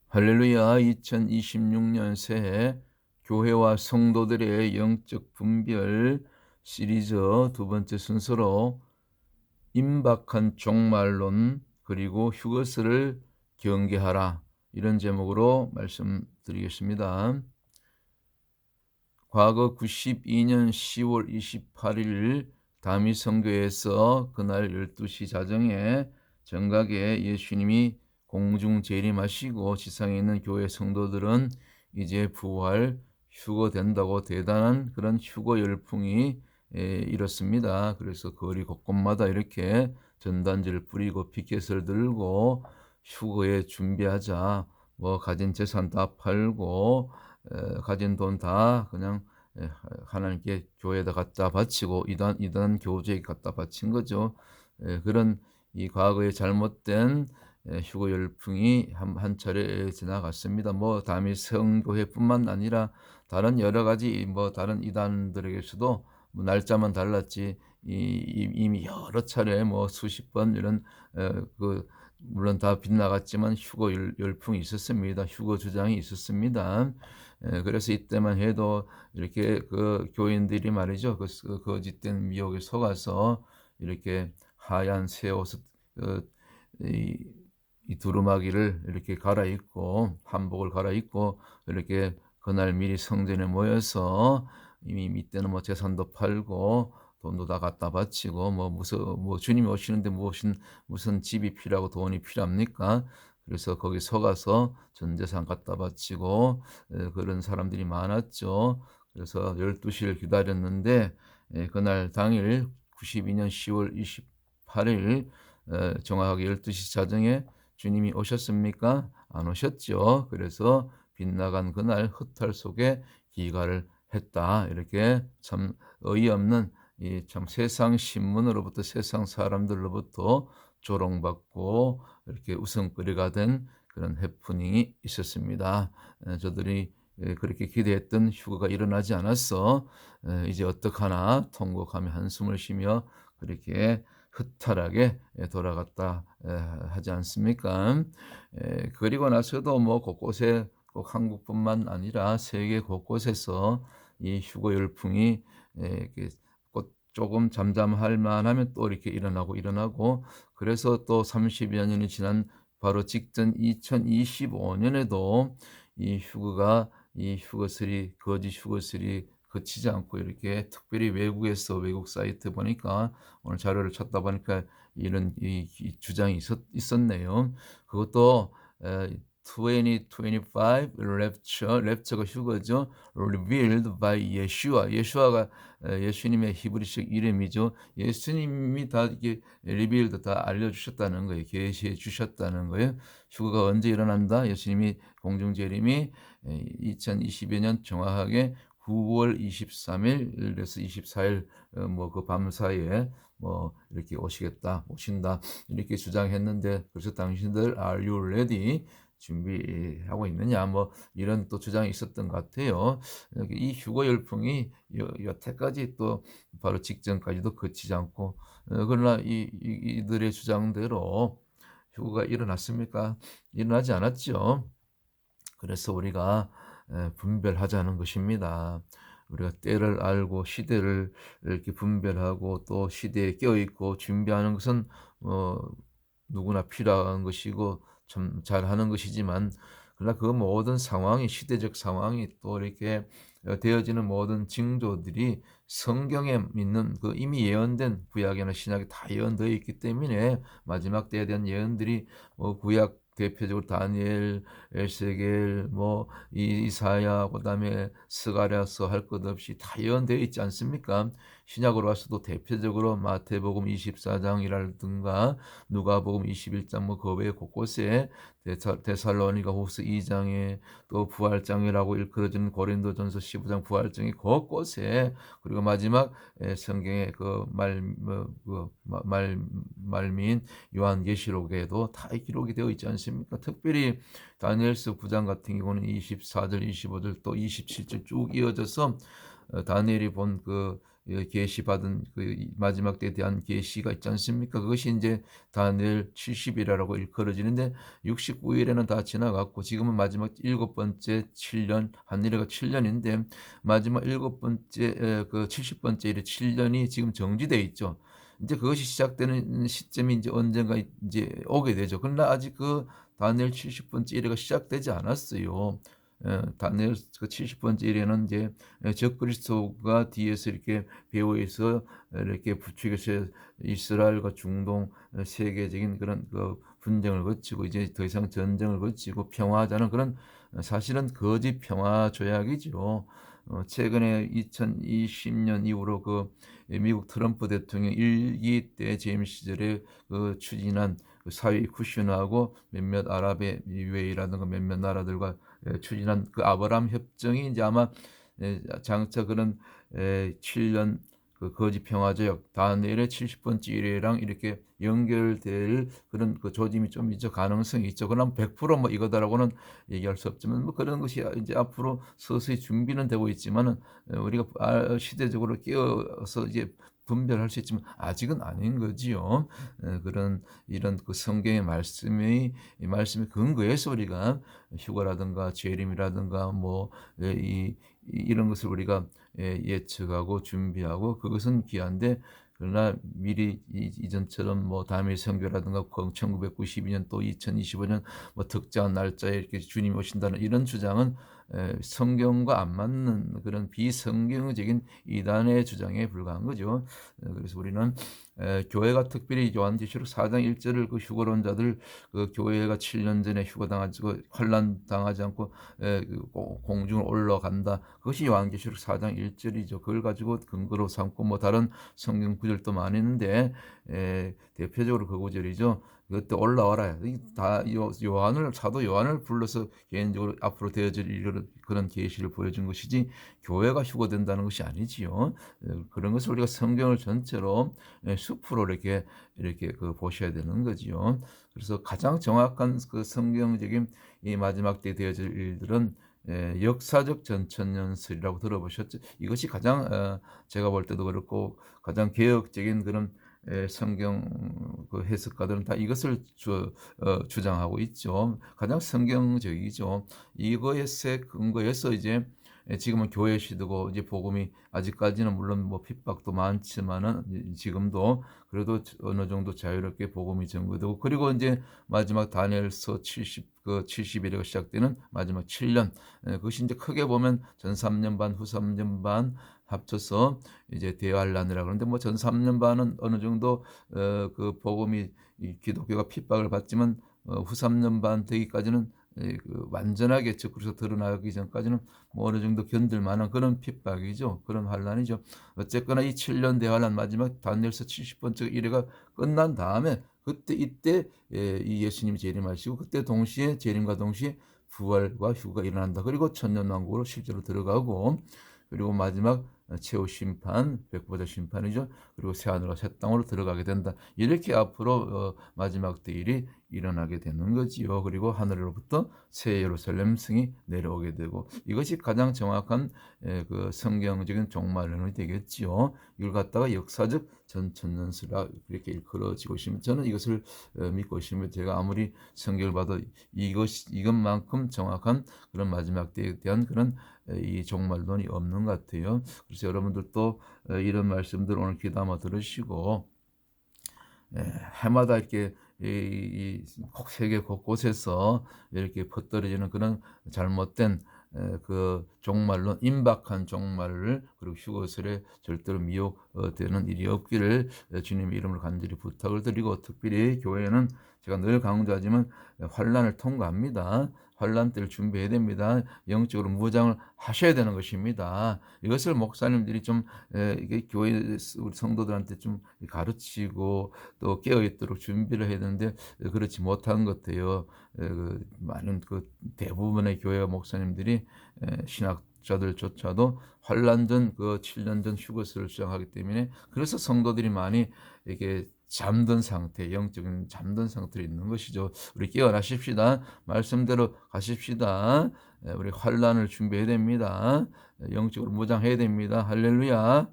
할렐루야. 2026년 새해 교회와 성도들의 영적 분별 시리즈 두 번째 순서로 임박한 종말론 그리고 휴거스를 경계하라, 이런 제목으로 말씀드리겠습니다. 과거 92년 10월 28일 다미 선교에서 그날 12시 자정에 정각에 예수님이 공중 재림하시고 지상에 있는 교회 성도들은 이제 부활, 휴거된다고 대단한 그런 휴거 열풍이 일었습니다. 그래서 거리 곳곳마다 이렇게 전단지를 뿌리고 피켓을 들고 휴거에 준비하자, 뭐 가진 재산 다 팔고 가진 돈 다 그냥 하나님께 교회에다 갖다 바치고 이단 교제에 갖다 바친 거죠. 그런 이 과거의 잘못된 휴거 열풍이 한 차례 지나갔습니다. 뭐 다미 성교회뿐만 아니라 다른 여러 가지 뭐 다른 이단들에게서도 뭐 날짜만 달랐지 이미 여러 차례 뭐 수십 번 이런 물론 다 빗나갔지만 휴거 열풍이 있었습니다. 휴거 주장이 있었습니다. 그래서 이때만 해도 이렇게 그 교인들이 말이죠, 그 거짓된 미혹에 속아서 이렇게 하얀 새 옷을 이, 이 두루마기를 이렇게 갈아입고 한복을 갈아입고 이렇게 그날 미리 성전에 모여서 이미 이때는 뭐 재산도 팔고 돈도 다 갖다 바치고 뭐 주님이 오시는데 무슨 집이 필요하고 돈이 필요합니까? 그래서 거기 속아서 전 재산 갖다 바치고 그런 사람들이 많았죠. 그래서 12시를 기다렸는데 그날 당일 92년 10월 28일 정확하게 12시 자정에 주님이 오셨습니까? 안 오셨죠. 그래서 빗나간 그날 흑탈 속에 기가를 했다. 이렇게 참 어이없는 이 참 세상 신문으로부터 세상 사람들로부터 조롱받고 이렇게 웃음거리가 된 그런 해프닝이 있었습니다. 저들이 그렇게 기대했던 휴거가 일어나지 않았어. 이제 어떡하나 통곡하며 한숨을 쉬며 그렇게 흐탈하게 돌아갔다 하지 않습니까? 그리고 나서도 뭐 곳곳에 꼭 한국뿐만 아니라 세계 곳곳에서 이 휴거 열풍이 이렇게 꼭 조금 잠잠할 만하면 또 이렇게 일어나고 그래서 또 30여 년이 지난 바로 직전 2025년에도 이 휴거슬이 거짓 휴거슬이 그치지 않고 이렇게 특별히 외국 사이트 보니까 오늘 자료를 찾다 보니까 이런 이 주장이 있었네요. 그것도 2025 랩처가 휴거죠. revealed by Yeshua. 예수아가 예수님의 히브리식 이름이죠. 예수님이 다 이게 리빌드 다 알려주셨다는 거예요. 계시해 주셨다는 거예요. 휴거가 언제 일어난다? 예수님이 공중 재림이 2020여 년 정확하게 9월 23일에서 24일 뭐 그 밤 사이에 뭐 이렇게 오신다 이렇게 주장했는데, 그래서 당신들 are you ready? 준비하고 있느냐, 뭐 이런 또 주장이 있었던 것 같아요. 이 휴거 열풍이 여태까지 또 바로 직전까지도 그치지 않고 그러나 이들의 주장대로 휴거가 일어났습니까? 일어나지 않았죠. 그래서 우리가 분별하자는 것입니다. 우리가 때를 알고 시대를 이렇게 분별하고 또 시대에 껴있고 준비하는 것은 누구나 필요한 것이고 참 잘하는 것이지만, 그러나 그 모든 상황이 시대적 상황이 또 이렇게 되어지는 모든 징조들이 성경에 있는 그 이미 예언된 구약이나 신약에 다 예언되어 있기 때문에 마지막 때에 대한 예언들이 뭐 구약 대표적으로 다니엘, 에스겔, 뭐 이사야, 그다음에 스가랴서 할 것 없이 다 예언되어 있지 않습니까? 신약으로 와서도 대표적으로 마태복음 24장이라든가 누가복음 21장 뭐 그 외에 곳곳에 데살로니가 후서 2장에 또 부활장이라고 일컬어지는 고린도전서 15장 부활장이 곳곳에, 그리고 마지막 성경의 말미인 요한계시록에도 다 기록이 되어 있지 않습니까? 특별히 다니엘서 9장 같은 경우는 24절, 25절 또 27절 쭉 이어져서 다니엘이 본 그 계시 받은 마지막 때에 대한 계시가 있지 않습니까? 그것이 이제 다니엘 70이라고 일컬어지는데 69 일에는 다 지나갔고 지금은 마지막 일곱 번째 7년 한 일회가 7년인데 마지막 일곱 번째 70 번째 일에 7년이 지금 정지돼 있죠. 이제 그것이 시작되는 시점이 이제 언젠가 이제 오게 되죠. 그러나 아직 다니엘 70 번째 일회가 시작되지 않았어요. 다니엘 70 번째 일에는 이제 적그리스도가 뒤에서 이렇게 배후에서 이렇게 부추겨서 이스라엘과 중동 세계적인 그런 분쟁을 거치고 이제 더 이상 전쟁을 거치고 평화하자는 그런 사실은 거짓 평화 조약이죠. 최근에 2020년 이후로 미국 트럼프 대통령 1기 때 재임 시절에 추진한 사회 쿠션하고 몇몇 아랍에미레이트라든가 몇몇 나라들과 추진한 아브라함 협정이 이제 아마 장차 그런 7년 거짓 평화조약 다니엘의 70번째 일회랑 이렇게 연결될 그런 조짐이 좀 있죠. 가능성이 있죠. 그러나 100% 이거다라고는 얘기할 수 없지만 그런 것이 이제 앞으로 서서히 준비는 되고 있지만은 우리가 시대적으로 끼어서 이제 분별할 수 있지만 아직은 아닌 거지요. 그런 이런 성경의 말씀의 근거에서 우리가 휴거라든가 재림이라든가 이런 것을 우리가 예측하고 준비하고 그것은 귀한데 그러나 미리 이전처럼 다미엘 선교라든가 1992년 또 2025년 특정한 날짜에 이렇게 주님이 오신다는 이런 주장은 성경과 안 맞는 그런 비성경적인 이단의 주장에 불과한 거죠. 그래서 우리는 교회가 특별히 요한계시록 4장 1절을 휴거론자들 교회가 7년 전에 휴거당하고 환난 당하지 않고 공중으로 올라간다. 그것이 요한계시록 4장 1절이죠. 그걸 가지고 근거로 삼고 다른 성경 구절도 많이 있는데 대표적으로 그 구절이죠. 그때 올라와라. 다 사도 요한을 불러서 개인적으로 앞으로 되어질 그런 계시를 보여준 것이지 교회가 휴거된다는 것이 아니지요. 그런 것을 우리가 성경을 전체로 숲으로 이렇게 보셔야 되는 거지요. 그래서 가장 정확한 성경적인 이 마지막 때 되어질 일들은 역사적 전천년설이라고 들어보셨죠? 이것이 가장 제가 볼 때도 그렇고 가장 개혁적인 그런 성경 해석가들은 다 이것을 주장하고 있죠. 가장 성경적이죠. 이거에 근거해서 이제 지금은 교회 시대고 이제 복음이 아직까지는 물론 핍박도 많지만은 지금도 그래도 어느 정도 자유롭게 복음이 전거되고 그리고 이제 마지막 다니엘서 70일에 시작되는 마지막 7년 그것이 이제 크게 보면 전 3년 반, 후 3년 반 합쳐서 이제 대환란이라 그러는데 전 3년 반은 어느 정도 복음이 기독교가 핍박을 받지만 후 3년 반 되기까지는 완전하게 적그리스도 드러나기 전까지는 어느 정도 견딜 만한 그런 핍박이죠. 그런 환란이죠. 어쨌거나 이 7년 대환란 마지막 다니엘서 70번째 일회가 끝난 다음에 이때 이 예수님이 재림하시고 그때 동시에 재림과 동시에 부활과 휴가 일어난다. 그리고 천년왕국으로 실제로 들어가고 그리고 마지막 최후 심판, 백보자 심판이죠. 그리고 새하늘과 새 땅으로 들어가게 된다. 이렇게 앞으로 마지막 때 일이 일어나게 되는 거지요. 그리고 하늘로부터 새 예루살렘 성이 내려오게 되고 이것이 가장 정확한 성경적인 종말론이 되겠지요. 이걸 갖다가 역사적 전천년설이라 이렇게 일컬어지고 있으면 저는 이것을 믿고 있으면 제가 아무리 성경을 봐도 이것만큼 정확한 그런 마지막 때에 대한 그런 이 종말론이 없는 것 같아요. 그래서 여러분들도 이런 말씀들 오늘 귀담아 들으시고 해마다 이렇게 세계 곳곳에서 이렇게 퍼뜨려지는 그런 잘못된 종말론, 임박한 종말을 그리고 휴거설에 절대로 미혹되는 일이 없기를 주님의 이름으로 간절히 부탁을 드리고 특별히 교회는 제가 늘 강조하지만 환란을 통과합니다. 환란 때를 준비해야 됩니다. 영적으로 무장을 하셔야 되는 것입니다. 이것을 목사님들이 좀 이게 교회 우리 성도들한테 좀 가르치고 또 깨어있도록 준비를 해야 되는데 그렇지 못한 것 같아요. 많은 대부분의 교회 목사님들이 신학자들조차도 환란 전 7년 전 휴거설을 주장하기 때문에 그래서 성도들이 많이 이렇게 잠든 상태, 영적인 잠든 상태에 있는 것이죠. 우리 깨어나십시다. 말씀대로 가십시다. 우리 환란을 준비해야 됩니다. 영적으로 무장해야 됩니다. 할렐루야.